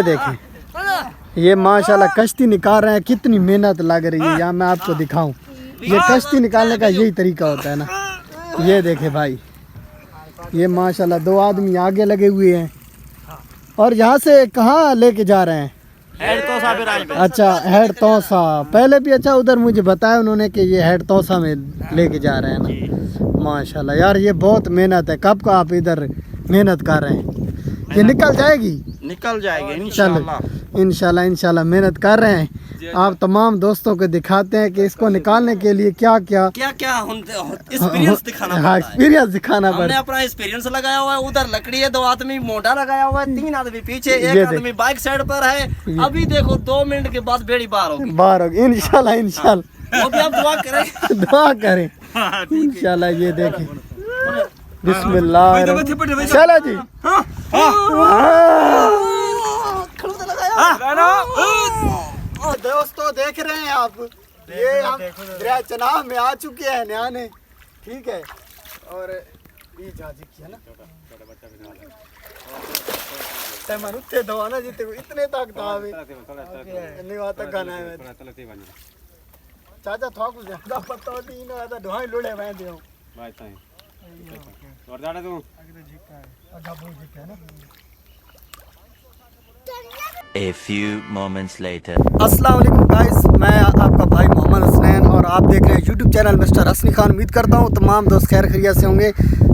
देखें ये माशाल्लाह कश्ती निकाल रहे हैं, कितनी मेहनत लग रही है। यहाँ मैं आपको दिखाऊं, ये कश्ती निकालने का यही तरीका होता है ना। ये देखे भाई, ये माशाल्लाह 2 आदमी आगे लगे हुए हैं। और यहाँ से कहाँ लेके जा रहे हैं? हेड तोसा अच्छा, हेड तोसा। पहले भी अच्छा उधर मुझे बताया उन्होंने कि ये हेड तोसा में लेके जा रहे हैं ना। माशाल्लाह यार, ये बहुत मेहनत है। कब का आप इधर मेहनत कर रहे हैं? ये निकल जाएगी? निकल जाएगी इंशाल्लाह इंशाल्लाह मेहनत कर रहे हैं। आप तमाम दोस्तों को दिखाते हैं कि इसको निकालने के लिए क्या क्या एक्सपीरियंस दिखाना पड़ता है। एक्सपीरियंस दिखाना हमने पड़ता है। अपना एक्सपीरियंस लगाया हुआ है। उधर लकड़ी है, 2 आदमी मोटा लगाया हुआ है, 3 आदमी पीछे, एक आदमी बाइक साइड पर है। अभी देखो 2 मिनट के बाद बेड़ी बाहर होगी। इंशाल्लाह इंशाल्लाह वो भी आप दुआ करें। दुआ करें इंशाल्लाह। ये देखें, बिस्मिल्लाह। चलो जी, दोस्तों देख रहे हैं आप, ये हम दरिया चनाब में आ चुके हैं नयाने, ठीक है। और ये जाजी की है ना, मनुते दवाना जीते इतने तक दावे नहीं तक गाना है। चाचा थोक ज्यादा पता होती ना, तो ढोई लुड़े मैं दे भाई ताई और जाने तू अच्छा बोल जी है ना। A few moments later. अस्सलाम वालेकुम गाइस, मैं आपका भाई मोहम्मद हसनैन और आप देख रहे हैं YouTube channel mister Hasani Khan. उम्मीद करता हूँ तमाम दोस्त खैर खैरियत से होंगे।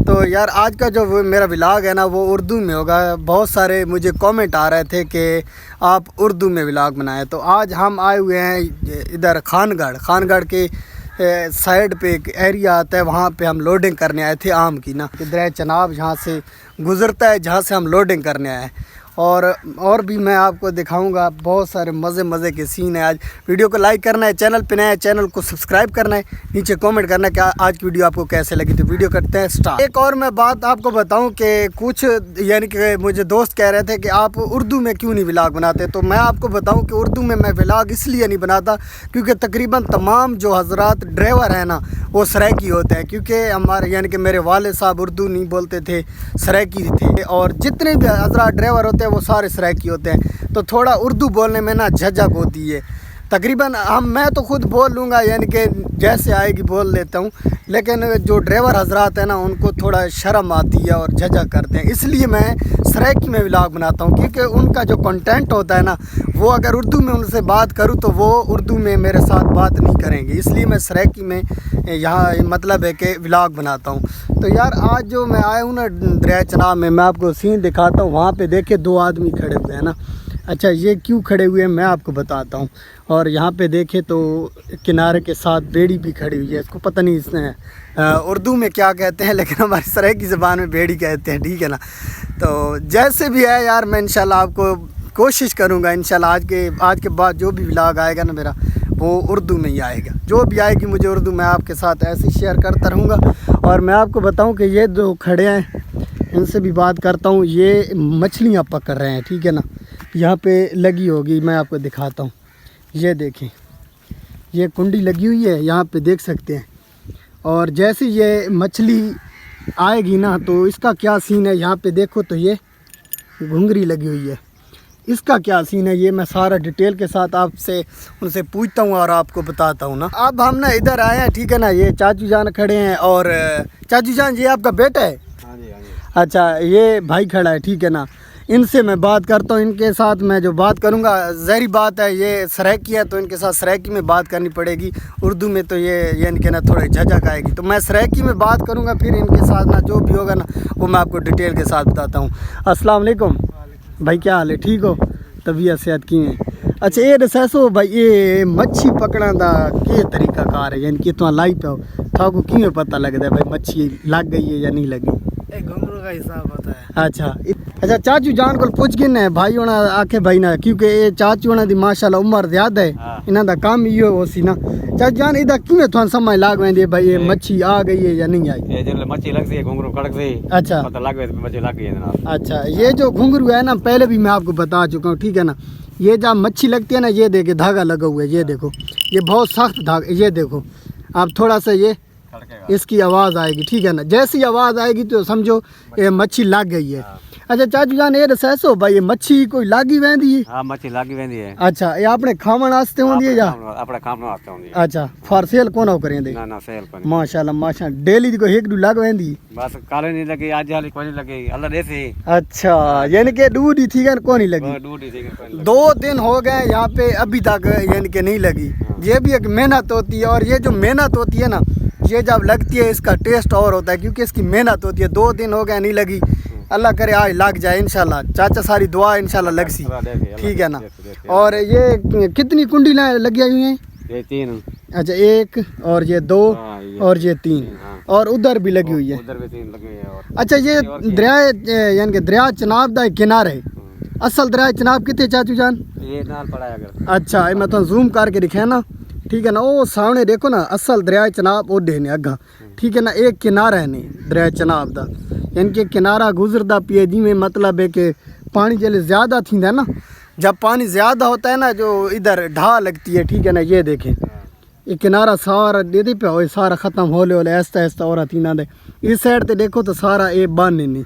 तो यार आज का जो मेरा व्लॉग है ना, वो उर्दू में होगा। बहुत सारे मुझे कमेंट आ रहे थे कि आप उर्दू में व्लॉग बनाएं। तो आज हम आए हुए हैं इधर खानगढ़ के साइड पे एक एरिया आता है, वहाँ पे हम लोडिंग करने आए थे आम की ना। दरिया चनाब यहाँ से गुज़रता है, जहाँ से हम लोडिंग करने आए हैं। और भी मैं आपको दिखाऊंगा, बहुत सारे मज़े के सीन है। आज वीडियो को लाइक करना है, चैनल पे नया है चैनल को सब्सक्राइब करना है, नीचे कमेंट करना है कि आज की वीडियो आपको कैसे लगी। तो वीडियो करते हैं स्टार्ट। एक और मैं बात आपको बताऊं कि कुछ यानी कि मुझे दोस्त कह रहे थे कि आप उर्दू में क्यों नहीं व्लॉग बनाते। तो मैं आपको बताऊं कि उर्दू में मैं व्लॉग इसलिए नहीं बनाता क्योंकि तकरीबन तमाम जो हजरात ड्राइवर हैं ना, वो सराइकी होते हैं। क्योंकि हमारे यानी कि मेरे वालिद साहब उर्दू नहीं बोलते थे, सराइकी थे। और जितने भी हजरात ड्राइवर होते हैं वो सारे सराइकी होते हैं। तो थोड़ा उर्दू बोलने में ना झिझक होती है। तकरीबन मैं तो खुद बोल लूँगा, यानी कि जैसे आएगी बोल लेता हूँ, लेकिन जो ड्राइवर हजरात हैं ना, उनको थोड़ा शर्म आती है और झिझक करते हैं। इसलिए मैं सराइकी में व्लॉग बनाता हूँ क्योंकि उनका जो कंटेंट होता है ना, वो अगर उर्दू में उनसे बात करूँ तो वो उर्दू में मेरे साथ बात नहीं करेंगे। इसलिए मैं सराइकी में यहाँ मतलब है कि व्लॉग बनाता हूँ। तो यार आज जो मैं आया हूँ ना दरिया चनाब में, मैं आपको सीन दिखाता हूँ। वहाँ पे देखे 2 आदमी खड़े हुए हैं ना। अच्छा, ये क्यों खड़े हुए हैं मैं आपको बताता हूँ। और यहाँ पे देखे तो किनारे के साथ बेड़ी भी खड़ी हुई है। इसको पता नहीं इसने उर्दू में क्या कहते हैं, लेकिन हमारी सराइकी ज़बान में बेड़ी कहते हैं, ठीक है ना। तो जैसे भी है यार, मैं इंशाल्लाह आपको कोशिश करूँगा इंशाल्लाह आज के बाद जो भी व्लॉग आएगा ना मेरा, वो उर्दू में ही आएगा। जो भी आएगी मुझे उर्दू में आपके साथ ऐसे शेयर करता रहूँगा। और मैं आपको बताऊँ कि ये जो खड़े हैं इनसे भी बात करता हूँ। ये मछलियाँ पकड़ रहे हैं, ठीक है ना। यहाँ पे लगी होगी, मैं आपको दिखाता हूँ। ये देखें, ये कुंडी लगी हुई है, यहाँ पे देख सकते हैं। और जैसे ये मछली आएगी ना, तो इसका क्या सीन है यहाँ पे देखो। तो ये घुंघरी लगी हुई है, इसका क्या सीन है, ये मैं सारा डिटेल के साथ आपसे उनसे पूछता हूँ और आपको बताता हूँ ना। अब हम ना इधर आए हैं, ठीक है ना। ये चाचू जान खड़े हैं। और चाचू जान, ये आपका बेटा है? हाँ जी। अच्छा, ये भाई खड़ा है, ठीक है ना। इनसे मैं बात करता हूँ। इनके साथ मैं जो बात करूँगा, ज़ाहिर बात है ये सराइकी है तो इनके साथ सराइकी में बात करनी पड़ेगी। उर्दू में तो ये यानी कि ना थोड़ी झिझक आएगी। तो मैं सराइकी में बात करूँगा, फिर इनके साथ ना जो भी होगा ना वो मैं आपको डिटेल के साथ बताता हूँ। अस्सलाम वालेकुम भाई, क्या हाल है? ठीक हो? तबीयत सेहत की है? अच्छा, ये दसो भाई, ये मच्छी पकड़ने का क्या तरीका कार है, यानी कि तुम लाई पाओ थाको किमें पता लगता है भाई मच्छी लग गई है या नहीं लगी? घुंघरू का हिसाब होता है। अच्छा चाचू जान को पुछ गिन भाई होना आखे भाई ना, क्योंकि ये चाचू होना दी माशाल्लाह उम्र ज्यादा है, इन्हां दा काम इहो होसी ना। चाचू जान इदा किवें तुहां समझ लाग वेंदी भाई ये मच्छी आ गई है या नहीं आई? ये जब मच्छी लग सी घुंघरू कड़क सी, अच्छा पता लग गया मच्छी लग गई है जनाब। अच्छा, ये जो घुंघरू है ना, पहले भी मैं आपको बता चुका हूँ, ठीक है ना। ये जब मच्छी लगती है ना, ये देखे धागा लगा हुआ है, ये देखो, ये बहुत सख्त धागा। ये देखो आप थोड़ा सा ये इसकी आवाज़ आएगी, ठीक है ना। जैसी आवाज़ आएगी तो समझो ये मच्छी लग गई है। अच्छा चाचू जान ये दसो भाई ये मच्छी कोई लागी वेंदी है? हाँ मच्छी लागी वेंदी है। अच्छा ये आपने खावन वास्ते होंदी है या अपना काम ना आता होंदी है। अच्छा फॉर सेल कौन हो करेंदे? ना ना सेल कोनी। माशाल्लाह माशाल्लाह डेली दी कोई एक दू लाग वेंदी? बस काले नहीं लगी आज हाली कोनी लगी अल्लाह देसी। अच्छा यानी कि दूध ही थी क्या कौन नहीं लगी? ड्यूटी थी कोनी लगी। 2 दिन हो गए यहाँ पे अभी तक यानी कि नहीं लगी। ये भी एक मेहनत होती है और ये जो मेहनत होती है ना ये जब लगती है इसका टेस्ट और होता है क्योंकि इसकी मेहनत होती है। 2 दिन हो गए नहीं लगी, अल्लाह करे आज लग जाए इंशाल्लाह। चाचा सारी दुआ इंशाल्लाह लग सी, ठीक है ना। और ये कितनी कुंडी लगी हुई हैं? ये 3। अच्छा 1 और ये 2 और ये 3 और उधर भी लगी हुई है। उधर भी 3 लगी है। और अच्छा ये दरिया यानी कि दरिया चनाब दा किनारे असल दरिया चनाब कितने चाचू जान? ये नाल पड़ा है अगर। अच्छा मैं तो जूम करके दिखाया ना, ठीक है ना। वो सामने देखो ना असल दरिया चनाब ओडे ने अगा, ठीक है ना। एक किनारा है नहीं दरिया चनाब दा यानी कि किनारा गुजरदा पिए जिमें मतलब है कि पानी जले ज़्यादा थींदा ना, जब पानी ज़्यादा होता है ना जो इधर ढा लगती है, ठीक है ना। ये देखें ये किनारा सारा दे पे हो सारा ख़त्म होले होले ऐसा ऐसा और थी ना दे। इस साइड ते देखो तो सारा ये बन नहीं,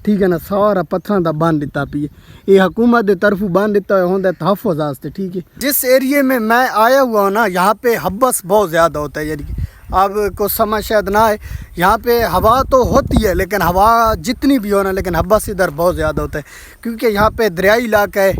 ठीक है ना। सारा पत्थर का बन दिता पिए ये हुकूमत के तरफों बन दिता होंगे तहफ़्फ़ुज़ वास्ते, ठीक है। जिस एरिए में मैं आया हुआ हूँ ना यहाँ पे हब्बस बहुत ज़्यादा होता है, यानी कि आपको समझ शायद ना आए। यहाँ पे हवा तो होती है लेकिन हवा जितनी भी हो ना लेकिन हब्बस इधर बहुत ज़्यादा होता है क्योंकि यहाँ पे दरियाई इलाका है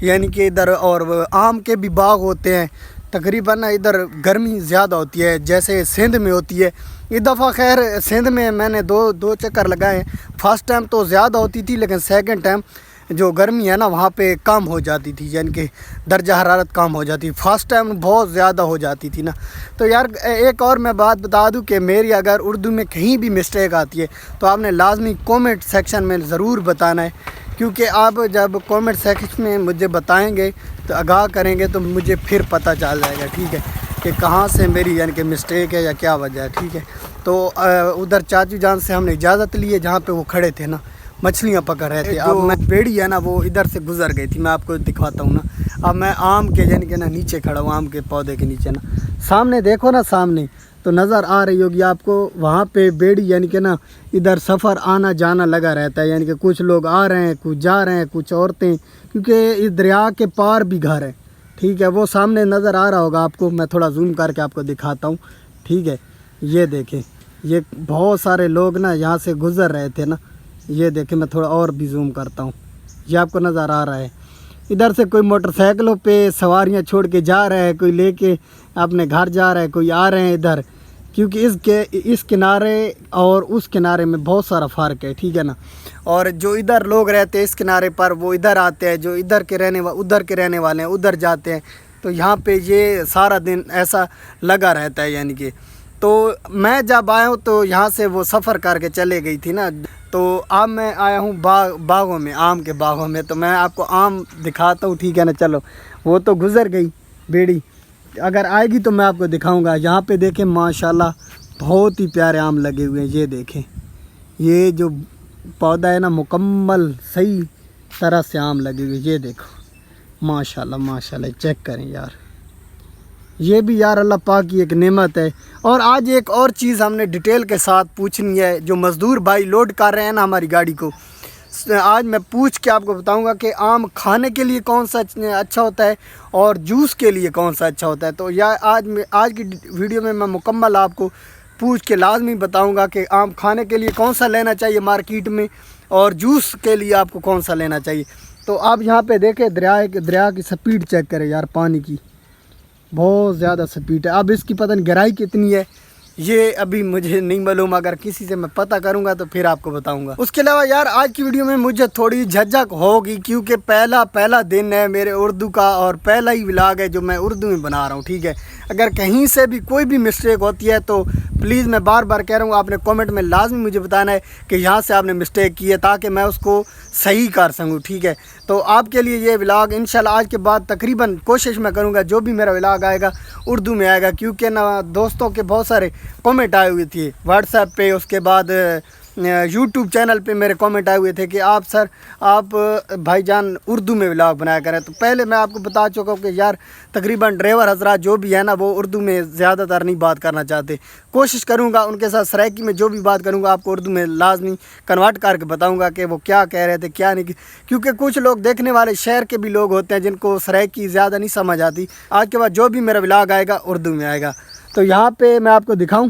यानी कि इधर। और आम के भी बाग होते हैं तकरीबन। इधर गर्मी ज़्यादा होती है जैसे सिंध में होती है। इस दफ़ा खैर सिंध में मैंने दो चक्कर लगाए। फर्स्ट टाइम तो ज़्यादा होती थी लेकिन सेकंड टाइम जो गर्मी है ना वहाँ पे कम हो जाती थी, यानी कि दर्जा हरारत कम हो जाती। फर्स्ट टाइम बहुत ज़्यादा हो जाती थी ना। तो यार एक और मैं बात बता दूं कि मेरी अगर उर्दू में कहीं भी मिस्टेक आती है तो आपने लाजमी कमेंट सेक्शन में ज़रूर बताना है क्योंकि आप जब कमेंट सेक्शन में मुझे बताएंगे तो आगाह करेंगे तो मुझे फिर पता चल जाएगा, ठीक है, कि कहाँ से मेरी यानी कि मिस्टेक है या क्या वजह है, ठीक है। तो उधर चाचू जान से हमने इजाज़त ली है जहाँ पे वो खड़े थे ना मछलियाँ पकड़ रहे थे। अब मैं बेड़ी है ना वो इधर से गुजर गई थी, मैं आपको दिखाता हूँ ना। अब मैं आम के यानी कि ना नीचे खड़ा हूँ, आम के पौधे के नीचे ना। सामने देखो ना, सामने तो नज़र आ रही होगी आपको, वहाँ पे बेड़ी यानी कि ना इधर सफ़र आना जाना लगा रहता है। यानी कि कुछ लोग आ रहे हैं, कुछ जा रहे हैं, कुछ औरतें, क्योंकि इस दरिया के पार भी घर है, ठीक है। वो सामने नज़र आ रहा होगा आपको, मैं थोड़ा जूम करके आपको दिखाता हूँ, ठीक है। ये देखें ये बहुत सारे लोग ना यहाँ से गुज़र रहे थे ना। ये देखें मैं थोड़ा और भी जूम करता हूँ, ये आपको नज़र आ रहा है। इधर से कोई मोटरसाइकिलों पे सवारियाँ छोड़ के जा रहा है, कोई लेके अपने घर जा रहा है, कोई आ रहे हैं इधर, क्योंकि इस किनारे और उस किनारे में बहुत सारा फ़र्क है, ठीक है ना। और जो इधर लोग रहते हैं इस किनारे पर वो इधर आते हैं, जो इधर के रहने वाले हैं उधर जाते हैं। तो यहाँ पे ये सारा दिन ऐसा लगा रहता है यानी कि। तो मैं जब आया हूँ तो यहाँ से वो सफ़र करके चले गई थी ना। तो अब मैं आया हूँ बागों में, आम के बागों में। तो मैं आपको आम दिखाता हूँ, ठीक है ना। चलो वो तो गुज़र गई बेड़ी, अगर आएगी तो मैं आपको दिखाऊंगा। यहाँ पे देखें माशाल्लाह बहुत ही प्यारे आम लगे हुए हैं। ये देखें ये जो पौधा है ना मुकम्मल सही तरह से आम लगे हुए। ये देखो माशाल्लाह माशाल्लाह, चेक करें यार, ये भी यार अल्लाह पाक की एक नेमत है। और आज एक और चीज़ हमने डिटेल के साथ पूछनी है। जो मज़दूर भाई लोड कर रहे हैं ना हमारी गाड़ी को, आज मैं पूछ के आपको बताऊंगा कि आम खाने के लिए कौन सा अच्छा होता है और जूस के लिए कौन सा अच्छा होता है। तो यार आज की वीडियो में मैं मुकम्मल आपको पूछ के लाजमी बताऊंगा कि आम खाने के लिए कौन सा लेना चाहिए मार्केट में और जूस के लिए आपको कौन सा लेना चाहिए। तो आप यहाँ पे देखें दरिया की स्पीड चेक करें यार, पानी की बहुत ज़्यादा स्पीड है। अब इसकी पता नहीं गहराई कितनी है ये अभी मुझे नहीं मालूम, अगर किसी से मैं पता करूंगा तो फिर आपको बताऊंगा। उसके अलावा यार आज की वीडियो में मुझे थोड़ी झकझक होगी क्योंकि पहला दिन है मेरे उर्दू का और पहला ही व्लॉग है जो मैं उर्दू में बना रहा हूँ, ठीक है। अगर कहीं से भी कोई भी मिस्टेक होती है तो प्लीज़ मैं बार बार कह रहा हूँ आपने कमेंट में लाजमी मुझे बताना है कि यहाँ से आपने मिस्टेक की है ताकि मैं उसको सही कर सकूँ, ठीक है। तो आपके लिए ये व्लॉग इंशाल्लाह आज के बाद तकरीबन कोशिश मैं करूँगा जो भी मेरा व्लॉग आएगा उर्दू में आएगा, क्योंकि ना दोस्तों के बहुत सारे कमेंट आए हुए थे व्हाट्सएप पे, उसके बाद यूट्यूब चैनल पे मेरे कमेंट आए हुए थे कि आप सर आप भाईजान उर्दू में व्लॉग बनाया करें। तो पहले मैं आपको बता चुका हूँ कि यार तकरीबन ड्राइवर हजरात जो भी है ना वो उर्दू में ज़्यादातर नहीं बात करना चाहते। कोशिश करूँगा उनके साथ सराइकी में जो भी बात करूँगा आपको उर्दू में लाजमी कन्वर्ट करके बताऊँगा कि वो क्या कह रहे थे क्या नहीं, क्योंकि कुछ लोग देखने वाले शहर के भी लोग होते हैं जिनको सराइकी ज़्यादा नहीं समझ आती। आज के बाद जो भी मेरा व्लॉग आएगा उर्दू में आएगा। तो यहाँ पे मैं आपको दिखाऊं,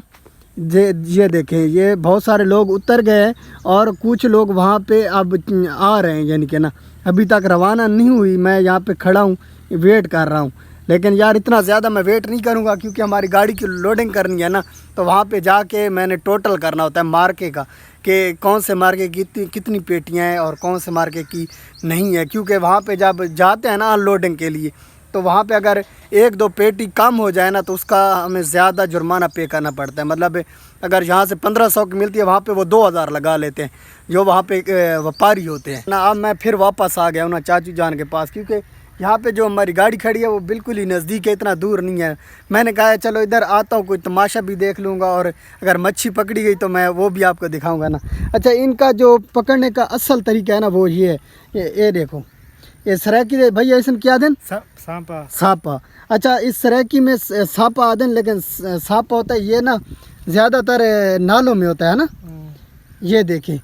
ये देखें, ये बहुत सारे लोग उतर गए हैं और कुछ लोग वहाँ पे अब आ रहे हैं, यानी कि ना अभी तक रवाना नहीं हुई। मैं यहाँ पे खड़ा हूँ, वेट कर रहा हूँ, लेकिन यार इतना ज़्यादा मैं वेट नहीं करूँगा क्योंकि हमारी गाड़ी की लोडिंग करनी है ना। तो वहाँ पे जाके मैंने टोटल करना होता है मार्के का कि कौन से मार्के की कितनी पेटियाँ हैं और कौन से मार्के की नहीं है, क्योंकि वहाँ पे जब जाते हैं ना अनलोडिंग के लिए तो वहाँ पे अगर 1-2 पेटी कम हो जाए ना तो उसका हमें ज़्यादा जुर्माना पे करना पड़ता है। मतलब अगर यहाँ से 1500 की मिलती है वहाँ पे वो 2000 लगा लेते हैं जो वहाँ पे व्यापारी होते हैं ना। अब मैं फिर वापस आ गया हूँ ना चाचू जान के पास, क्योंकि यहाँ पे जो हमारी गाड़ी खड़ी है वो बिल्कुल ही नज़दीक है, इतना दूर नहीं है। मैंने कहा चलो इधर आता हूँ, कोई तमाशा भी देख लूँगा और अगर मच्छी पकड़ी गई तो मैं वो भी आपको दिखाऊँगा ना। अच्छा, इनका जो पकड़ने का असल तरीका है ना वो ये है, ये देखो, ये सराइकी भैया इसमें क्या दें, सापा। अच्छा, इस सराइकी में सापा आदन, लेकिन सापा होता है ये ना ज़्यादातर नालों में होता है ना। ये देखें,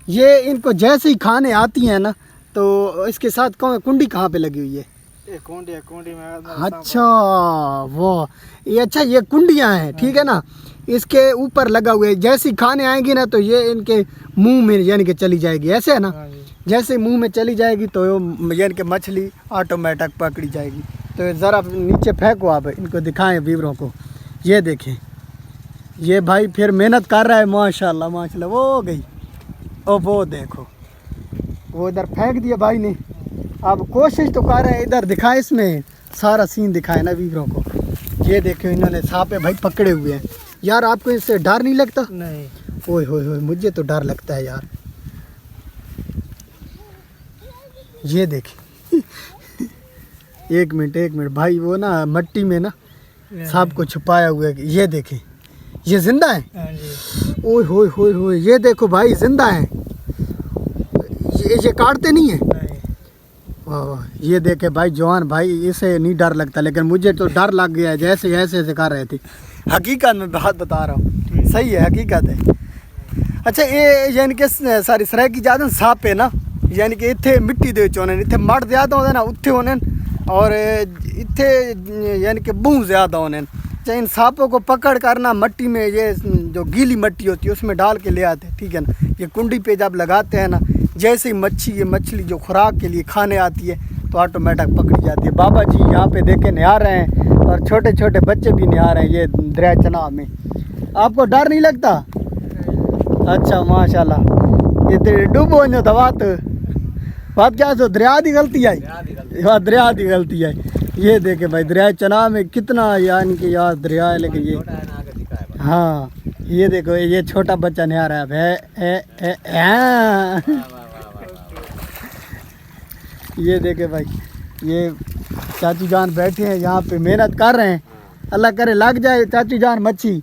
ये इनको जैसे ही खाने आती हैं ना तो इसके साथ कुंडी कहाँ पे लगी हुई है? कुंडी में। अच्छा वो ये, अच्छा ये कुंडियाँ हैं, ठीक है ना, इसके ऊपर लगा हुआ है। जैसे ही खाने आएंगी ना तो ये इनके मुंह में यानी कि चली जाएगी, ऐसे है ना। जैसे मुंह में चली जाएगी तो यानी कि मछली ऑटोमेटिक पकड़ी जाएगी। तो ज़रा नीचे फेंको, आप इनको दिखाएं व्यूअरों को। ये देखें, ये भाई फिर मेहनत कर रहा है, माशाल्लाह माशाल्लाह। वो गई, ओ वो देखो, वो इधर फेंक दिया भाई ने। अब कोशिश तो कर रहे हैं इधर दिखाएं, इसमें सारा सीन दिखाए ना व्यूअरों को। ये देखो इन्होंने सांप भाई पकड़े हुए हैं। यार आपको इससे डर नहीं लगता? नहीं। ओए होए होए, मुझे तो डर लगता है यार। ये देखिए एक मिनट भाई, वो ना मट्टी में ना सांप को छुपाया हुआ है। ये देखें, ये जिंदा है। ओए होए होए होए, ये देखो भाई जिंदा है। ये काटते नहीं है। वाह, ये देखे भाई जवान भाई, इसे नहीं डर लगता, लेकिन मुझे तो डर लग गया जैसे ऐसे कर रहे थे। हकीकत में बात बता रहा हूँ, सही है, हकीकत है। अच्छा, ये यानी कि सारी सराइकी ज़्यादा सांप है ना, यानी कि इत्थे मिट्टी दे होने, इत्थे मड़ ज़्यादा होते ना उत्थे होने, और इत्थे यानी कि बूँ ज़्यादा होने। चाहे इन सांपों को पकड़ कर ना मट्टी में, ये जो गीली मट्टी होती है उसमें डाल के ले आते हैं, ठीक है ना। ये कुंडी पे जब लगाते हैं ना, जैसे ही ये मछली जो खुराक के लिए खाने आती है तो ऑटोमेटिक पकड़ी जाती है। बाबा जी यहाँ पे देखे नहा रहे हैं और छोटे छोटे बच्चे भी नहा रहे हैं ये दरिया चनाब में। आपको डर नहीं लगता? अच्छा माशाल्लाह। ये डूबो जो दवा तो बात क्या सो दरिया की गलती आई, दरिया की गलती है। ये देखे भाई दरिया चनाब में कितना यानी कि यार दरिया है, लेकिन ये हाँ ये देखो ये छोटा बच्चा नहा रहा है। ये देखे भाई, ये चाचू जान बैठे हैं यहाँ पे मेहनत कर रहे हैं। अल्लाह करे लग जाए चाचू जान मच्छी।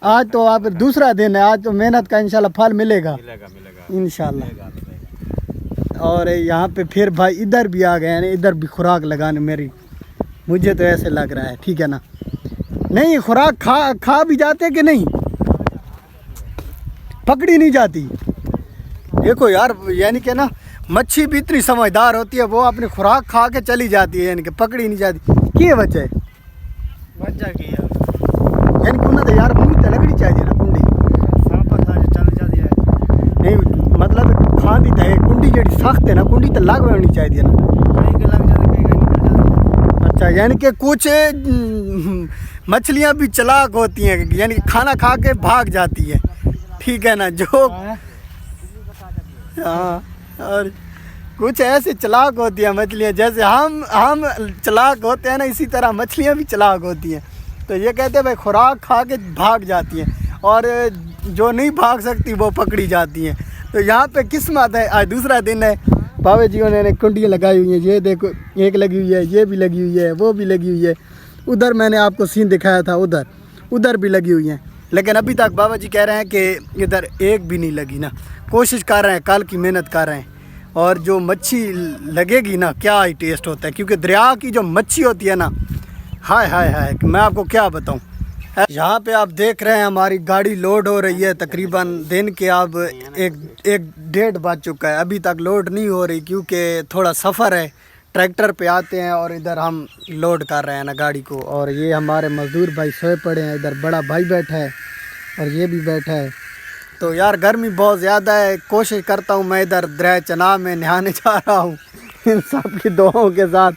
आज तो आप दूसरा दिन है, आज तो मेहनत का इंशाल्लाह फल मिलेगा इंशाल्लाह। और यहाँ पे फिर भाई इधर भी आ गए हैं, इधर भी खुराक लगाने मेरी, मुझे तो ऐसे लग रहा है, ठीक है ना। नहीं खुराक खा भी जाते कि नहीं, पकड़ी नहीं जाती। देखो यार, यानी कि ना मच्छी भी इतनी समझदार होती है, वो अपनी खुराक खा के चली जाती है, यानी कि पकड़ी नहीं जाती। क्या वजह है? वजह की यानी कि उन्हें तो यार मुँह तो लगनी चाहिए ना कुंडी, चल जाती है। नहीं मतलब खानी है कुंडी जी सख्त है ना, कुंडी तो लग होनी चाहिए ना। अच्छा, यानी कि कुछ मछलियाँ भी चालाक होती हैं, यानी खाना खा के भाग जाती है, ठीक है ना। जो हाँ, और कुछ ऐसे चालाक होती हैं मछलियाँ, जैसे हम चालाक होते हैं ना, इसी तरह मछलियाँ भी चालाक होती हैं। तो ये कहते हैं भाई खुराक खा के भाग जाती हैं, और जो नहीं भाग सकती वो पकड़ी जाती हैं। तो यहाँ पे किस्मत है, आज दूसरा दिन है। बाबा जी ने कुंडियाँ लगाई हुई हैं, ये देखो एक लगी हुई है, ये भी लगी हुई है, वो भी लगी हुई है। उधर मैंने आपको सीन दिखाया था, उधर भी लगी हुई हैं। लेकिन अभी तक बाबा जी कह रहे हैं कि इधर एक भी नहीं लगी ना। कोशिश कर रहे हैं, कल की मेहनत कर रहे हैं। और जो मच्छी लगेगी ना, क्या ही टेस्ट होता है, क्योंकि दरिया की जो मच्छी होती है ना, हाय हाय हाय, मैं आपको क्या बताऊं। यहाँ पे आप देख रहे हैं हमारी गाड़ी लोड हो रही है। तकरीबन दिन के अब एक डेढ़ बज चुका है, अभी तक लोड नहीं हो रही, क्योंकि थोड़ा सफ़र है। ट्रैक्टर पे आते हैं और इधर हम लोड कर रहे हैं ना गाड़ी को। और ये हमारे मज़दूर भाई सोए पड़े हैं, इधर बड़ा भाई बैठा है और ये भी बैठा है। तो यार गर्मी बहुत ज़्यादा है। कोशिश करता हूँ, मैं इधर दरिया चनाब में नहाने जा रहा हूँ इन सब की दुआओं के साथ।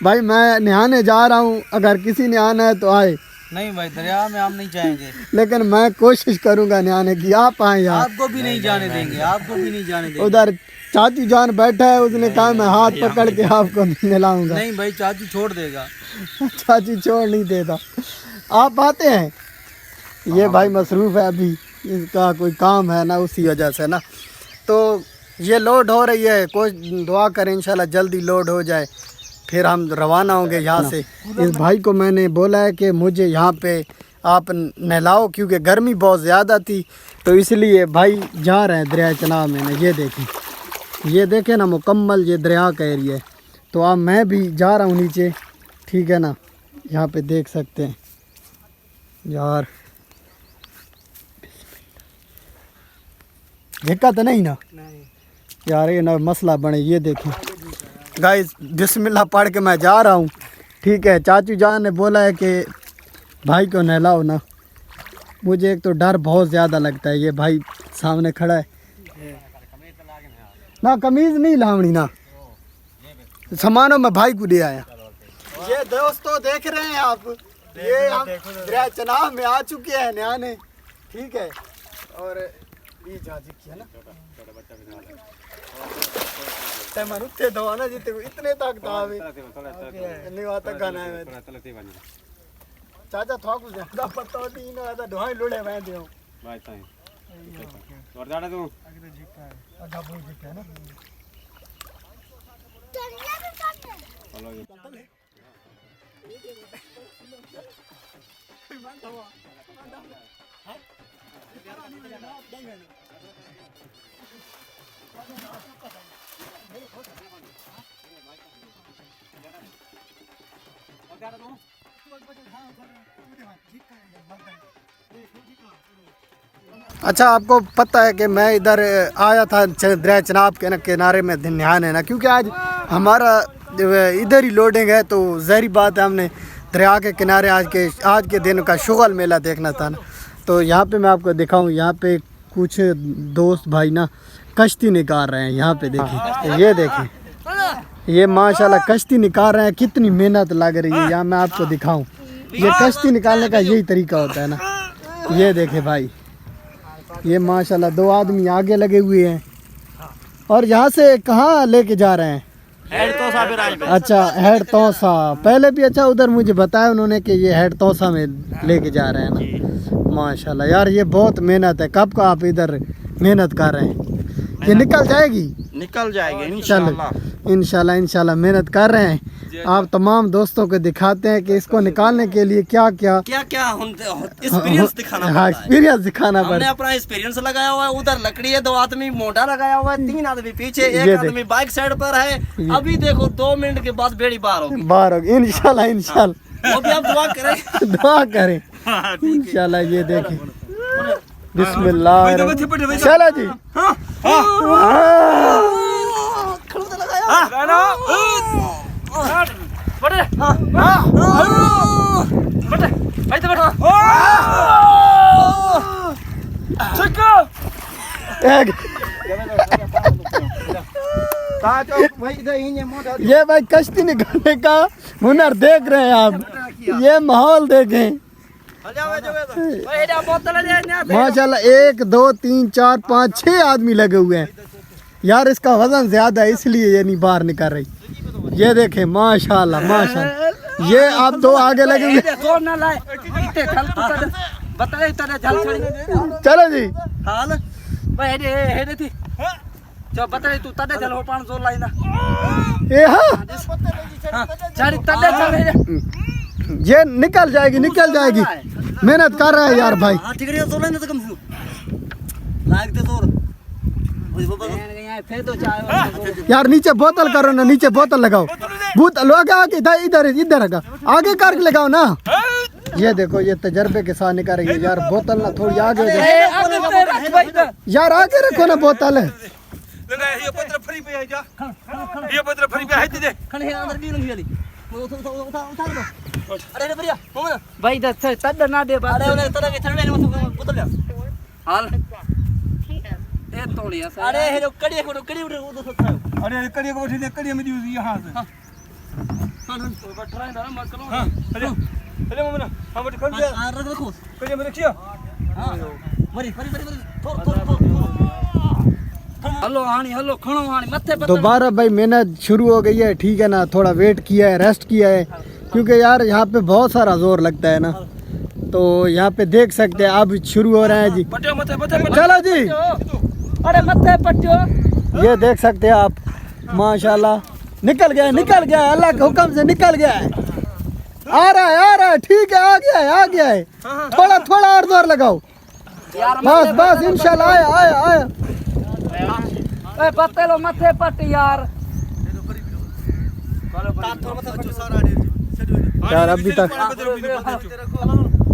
भाई मैं नहाने जा रहा हूँ, अगर किसी ने आना है तो आए। नहीं भाई, दरिया में हम नहीं जाएंगे, लेकिन मैं कोशिश करूँगा नहाने की। आप आए यार, आपको भी नहीं जाने देंगे, आपको भी नहीं जाने देंगे। उधर चाची जान बैठा है, उसने कहा मैं हाथ पकड़ के आपको नहलाऊंगा। नहीं भाई, चाची छोड़ देगा। चाची छोड़ नहीं देता। आप आते हैं, ये भाई मसरूफ़ है, अभी इसका कोई काम है ना, उसी वजह से ना। तो ये लोड हो रही है, कोई दुआ करें इंशाल्लाह जल्दी लोड हो जाए, फिर हम रवाना होंगे यहाँ से। इस भाई को मैंने बोला है कि मुझे यहाँ पे आप नहलाओ, क्योंकि गर्मी बहुत ज़्यादा थी, तो इसलिए भाई जा रहे हैं दरिया चनाब में ना। ये देखें ना, मुकम्मल ये दरिया का एरिया है। तो अब मैं भी जा रहा हूँ नीचे, ठीक है ना। यहाँ पे देख सकते हैं यार, झक्का तो नहीं ना यार, ये ना मसला बने। ये देखें गाइस, बिस्मिल्लाह पढ़ के मैं जा रहा हूँ, ठीक है। चाचू जान ने बोला है कि भाई को नहलाओ ना। मुझे एक तो डर बहुत ज़्यादा लगता है। ये भाई सामने खड़ा है ना, कमीज़ नहीं लावनी ना, सामानों में भाई को दे आया। ये दोस्तों देख रहे हैं आप, ये हम दरिया चनाब में आ चुके हैं नहाने, ठीक है। और ये जाजी किया ना मनुते दवाना जीते इतने तक दावे नहीं आता गाना है। चाचा थोड़ा कुछ ज्यादा पता होती ना, आता ढोई लुड़े मैं दियो भाई ताई और जाड़ा तू आधा बोल के ना। अच्छा, आपको पता है कि मैं इधर आया था दरिया चनाब के किनारे में नहाने ना, क्योंकि आज हमारा इधर ही लोडिंग है। तो ज़ाहिर बात है, हमने दरिया के किनारे आज के दिन का शुगल मेला देखना था ना। तो यहाँ पे मैं आपको दिखाऊं, यहाँ पे कुछ दोस्त भाई ना कश्ती निकाल रहे हैं। यहाँ पे देखिए, ये देखें, ये माशाल्लाह कश्ती निकाल रहे हैं। कितनी मेहनत लग रही है, यहाँ मैं आपको दिखाऊं। ये कश्ती निकालने का यही तरीका होता है ना। ये देखें भाई, ये माशाल्लाह दो आदमी आगे लगे हुए हैं। और यहाँ से कहाँ लेके जा रहे हैं? अच्छा, हेड तौसा। पहले भी अच्छा उधर मुझे बताया उन्होंने कि ये हेड तौसा में लेके जा रहे हैं ना। माशाल्लाह यार, ये बहुत मेहनत है। कब का आप इधर मेहनत कर रहे हैं? ये निकल जाएगी इंशाल्लाह मेहनत कर रहे हैं। आप तमाम दोस्तों को दिखाते हैं कि इसको निकालने के लिए क्या एक्सपीरियंस दिखाना पड़ता है। एक्सपीरियंस दिखाना पड़ता है। हमने अपना एक्सपीरियंस लगाया हुआ है। उधर लकड़ी है, 2 आदमी मोटा लगाया हुआ है, 3 आदमी पीछे, एक आदमी बाइक साइड पर है। अभी देखो 2 मिनट के बाद बेड़ी पार होगी इंशाल्लाह। वो भी आप दुआ करें दुआ करें इंशाल्लाह। ये देखें, बिस्मिल्लाह। चलो जी, ये भाई कश्ती निकालने का हुनर देख रहे हैं आप। ये माहौल देखें माशाल्लाह। 1 2 3 4 5 6 आदमी लगे हुए हैं यार। इसका वजन ज्यादा है इसलिए ये नहीं बाहर निकल रही। ये देखें माशाल्लाह माशाल्लाह। ये आप 2 आगे लगे हुए। चलो जी, ये निकल जाएगी। मेहनत कर रहा है यार भाई। हाथ ठीक है, तो लेने तो कम से लायक थे जोर फिर तो चाय यार नीचे बोतल करो ना, नीचे बोतल लगाओ, बोतल आगे आगे इधर इधर इधर आगे करके लगाओ ना। ये देखो ये तजर्बे के साथ निकाल रही है यार, बोतल ना थोड़ी आगे हो जाए। यार आगे रखो ना बोतल। ये पत्र फ्री पे है जा, ये पत्र फ्री पे है दे खड़े अंदर भी लंगी वाली उठा लो। अरे रे भैया मोहम्मद भाई दस तद ना दे अरे उन्हें तरह के थड़े में बोतल ले हाल ए तोड़िया से अरे हे कड़ी वो तो सत्ता है। अरे कड़िया को उठी दे, कड़िया में दी यहां से हां तो बटरा है मत करो। हां अरे मोमना हम बट खोल दे, रखो कड़िया में रखियो। हां मरी थोड़ हलो हानी हलो खणो हानी मथे पर दोबारा भाई मेहनत शुरू हो गई है, ठीक है ना। थोड़ा वेट किया है, रेस्ट किया है, क्योंकि यार यहाँ पे बहुत सारा जोर लगता है ना। तो यहाँ पे देख सकते हैं अब शुरू हो रहे हैं जी। पटियो मथे मथे चलो जी, अरे मथे पट्टियो ये देख सकते हैं आप, माशाल्लाह निकल गया अल्लाह के हुक्म से निकल गया है। आ रहा है ठीक है, आ गया है। थोड़ा और जोर लगाओ, बस इंशाल्लाह आया। ए पत्ते लो मथे पट यार यार अभी तक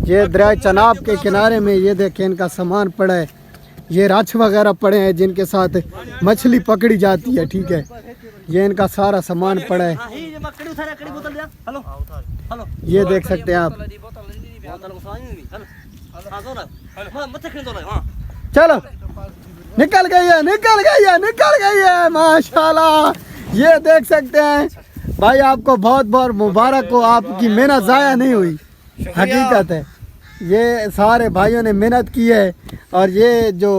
ये दरिया चनाब के किनारे में ये देखें इनका सामान पड़ा है, ये राछ वगैरह पड़े हैं जिनके साथ मछली पकड़ी जाती है, ठीक है। ये इनका सारा सामान पड़ा है, ये मकड़ी उठा रहा, कड़ी बोतल ले हेलो ये देख सकते हैं आप। बोतल को साइन नहीं हेलो हां तो ना मत खिन तो हां चलो निकल गई है माशाल्लाह। ये देख सकते हैं भाई, आपको बहुत बहुत मुबारक हो, आपकी मेहनत ज़ाया नहीं हुई, हकीकत है। ये सारे भाइयों ने मेहनत की है और ये जो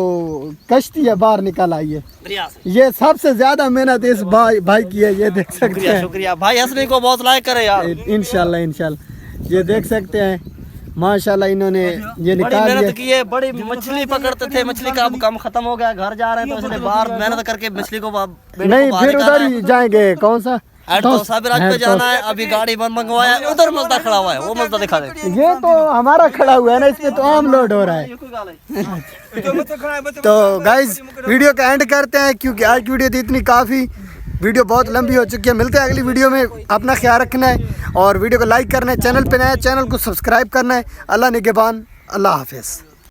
कश्ती है बाहर निकल आई है, ये सबसे ज्यादा मेहनत इस भाई की है। ये देख सकते हैं, शुक्रिया भाई हंसने को बहुत लाइक करे यार। इंशाल्लाह ये देख सकते हैं माशाल्लाह, इन्होंने ये बड़ी निकाल मेहनत लिया। की है, बड़ी मछली पकड़ते थे, मछली का अब काम खत्म हो गया, घर जा रहे हैं तो इसलिए बाहर मेहनत करके मछली को नहीं फिर उधर ही जाएंगे, कौन सा साबिराज पे जाना है। अभी गाड़ी बंद मंगवाया, उधर मजदा खड़ा हुआ है, वो मजदा दिखा दे। ये तो हमारा खड़ा हुआ है ना, इसमें तो आम लोड हो रहा है। तो गाइज वीडियो का एंड करते हैं, क्योंकि आज की वीडियो थी इतनी काफ़ी, वीडियो बहुत लंबी हो चुकी है। मिलते हैं अगली वीडियो में, अपना ख्याल रखना है और वीडियो को लाइक करना है, चैनल पे नया चैनल को सब्सक्राइब करना है। अल्लाह निगहबान, अल्लाह हाफिज़।